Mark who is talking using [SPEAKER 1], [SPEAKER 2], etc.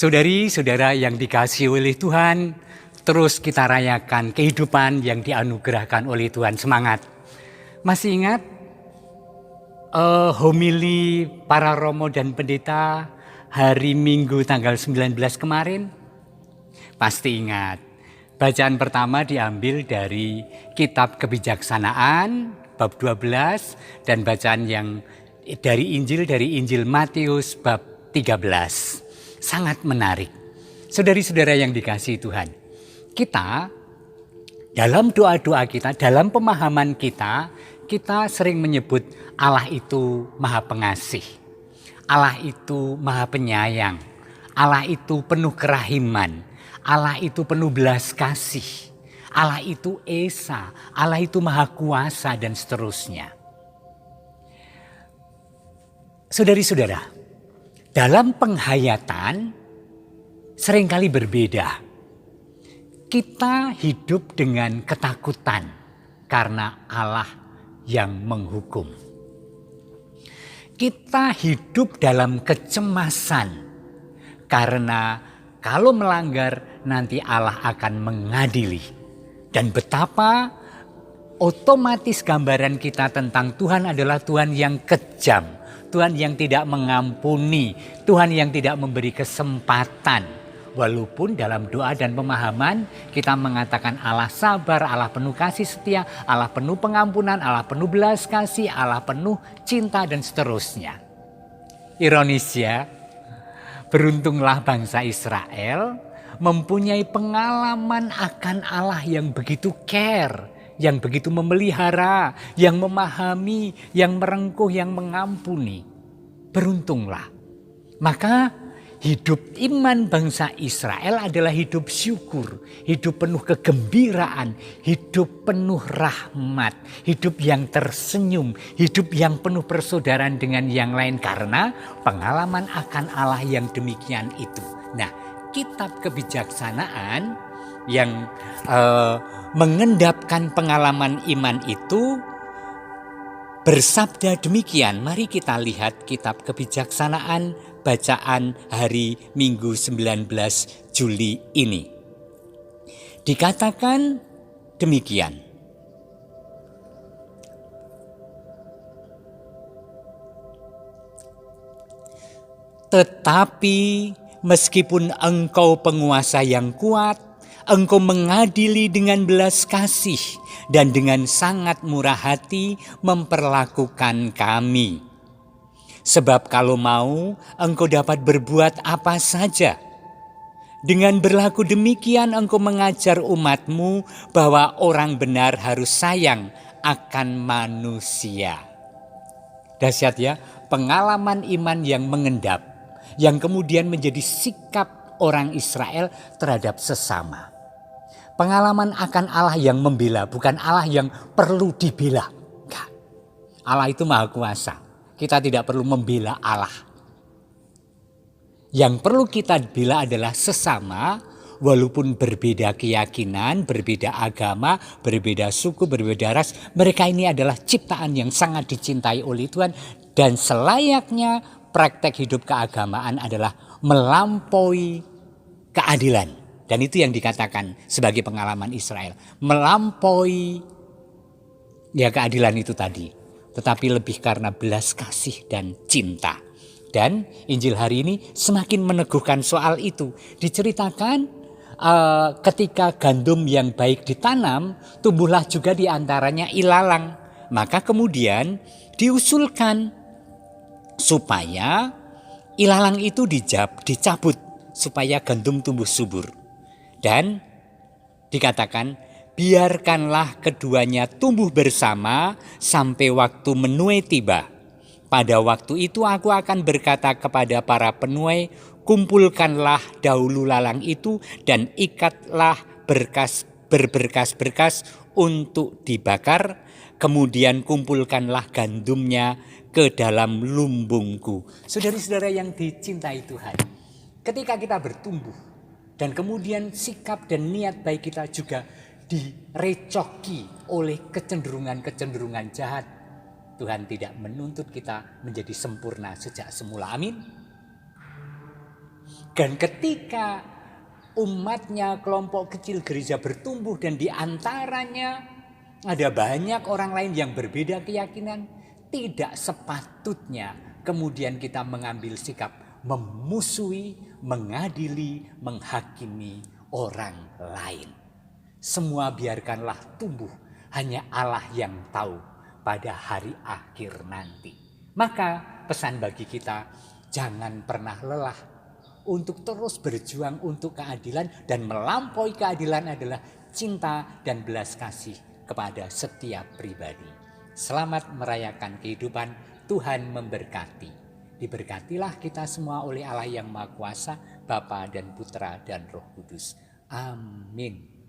[SPEAKER 1] Saudari-saudara yang dikasihi oleh Tuhan, terus kita rayakan kehidupan yang dianugerahkan oleh Tuhan. Semangat. Masih ingat homili para romo dan pendeta hari Minggu tanggal 19 kemarin? Pasti ingat. Bacaan pertama diambil dari Kitab Kebijaksanaan bab 12 dan bacaan yang dari Injil Matius bab 13. Sangat menarik. Saudari-saudara yang dikasihi Tuhan, kita dalam doa-doa kita, dalam pemahaman kita sering menyebut Allah itu Maha Pengasih. Allah itu Maha Penyayang. Allah itu penuh kerahiman. Allah itu penuh belas kasih. Allah itu Esa. Allah itu Maha Kuasa dan seterusnya. Saudari-saudara, dalam penghayatan seringkali berbeda. Kita hidup dengan ketakutan karena Allah yang menghukum. Kita hidup dalam kecemasan karena kalau melanggar nanti Allah akan mengadili. Dan betapa otomatis gambaran kita tentang Tuhan adalah Tuhan yang kejam. Tuhan yang tidak mengampuni, Tuhan yang tidak memberi kesempatan. Walaupun dalam doa dan pemahaman kita mengatakan Allah sabar, Allah penuh kasih setia, Allah penuh pengampunan, Allah penuh belas kasih, Allah penuh cinta dan seterusnya. Ironis ya, beruntunglah bangsa Israel mempunyai pengalaman akan Allah yang begitu care, yang begitu memelihara, yang memahami, yang merengkuh, yang mengampuni. Beruntunglah. Maka hidup iman bangsa Israel adalah hidup syukur, hidup penuh kegembiraan, hidup penuh rahmat, hidup yang tersenyum, hidup yang penuh persaudaraan dengan yang lain karena pengalaman akan Allah yang demikian itu. Nah, Kitab Kebijaksanaan yang mengendapkan pengalaman iman itu bersabda demikian. Mari kita lihat Kitab Kebijaksanaan bacaan hari Minggu 19 Juli ini. Dikatakan demikian. Tetapi meskipun engkau penguasa yang kuat, engkau mengadili dengan belas kasih dan dengan sangat murah hati memperlakukan kami. Sebab kalau mau, engkau dapat berbuat apa saja. Dengan berlaku demikian engkau mengajar umatmu bahwa orang benar harus sayang akan manusia. Dahsyat ya, pengalaman iman yang mengendap, yang kemudian menjadi sikap orang Israel terhadap sesama. Pengalaman akan Allah yang membela, bukan Allah yang perlu dibela. Enggak. Allah itu Maha Kuasa. Kita tidak perlu membela Allah. Yang perlu kita bela adalah sesama, walaupun berbeda keyakinan, berbeda agama, berbeda suku, berbeda ras. Mereka ini adalah ciptaan yang sangat dicintai oleh Tuhan. Dan selayaknya praktek hidup keagamaan adalah melampaui keadilan. Dan itu yang dikatakan sebagai pengalaman Israel. Melampaui ya keadilan itu tadi. Tetapi lebih karena belas kasih dan cinta. Dan Injil hari ini semakin meneguhkan soal itu. Diceritakan ketika gandum yang baik ditanam, tumbuhlah juga diantaranya ilalang. Maka kemudian diusulkan supaya ilalang itu dicabut supaya gandum tumbuh subur. Dan dikatakan biarkanlah keduanya tumbuh bersama sampai waktu menuai tiba. Pada waktu itu aku akan berkata kepada para penuai, kumpulkanlah dahulu lalang itu dan ikatlah berberkas-berkas untuk dibakar. Kemudian kumpulkanlah gandumnya ke dalam lumbungku. Saudari-saudara yang dicintai Tuhan, ketika kita bertumbuh, dan kemudian sikap dan niat baik kita juga direcoki oleh kecenderungan-kecenderungan jahat. Tuhan tidak menuntut kita menjadi sempurna sejak semula. Amin. Dan ketika umatnya, kelompok kecil gereja bertumbuh dan diantaranya ada banyak orang lain yang berbeda keyakinan, tidak sepatutnya kemudian kita mengambil sikap memusuhi, mengadili, menghakimi orang lain. Semua biarkanlah tumbuh, hanya Allah yang tahu pada hari akhir nanti. Maka pesan bagi kita, jangan pernah lelah untuk terus berjuang untuk keadilan, dan melampaui keadilan adalah cinta dan belas kasih kepada setiap pribadi. Selamat merayakan kehidupan, Tuhan memberkati. Diberkatilah kita semua oleh Allah yang Maha Kuasa, Bapa dan Putra dan Roh Kudus. Amin.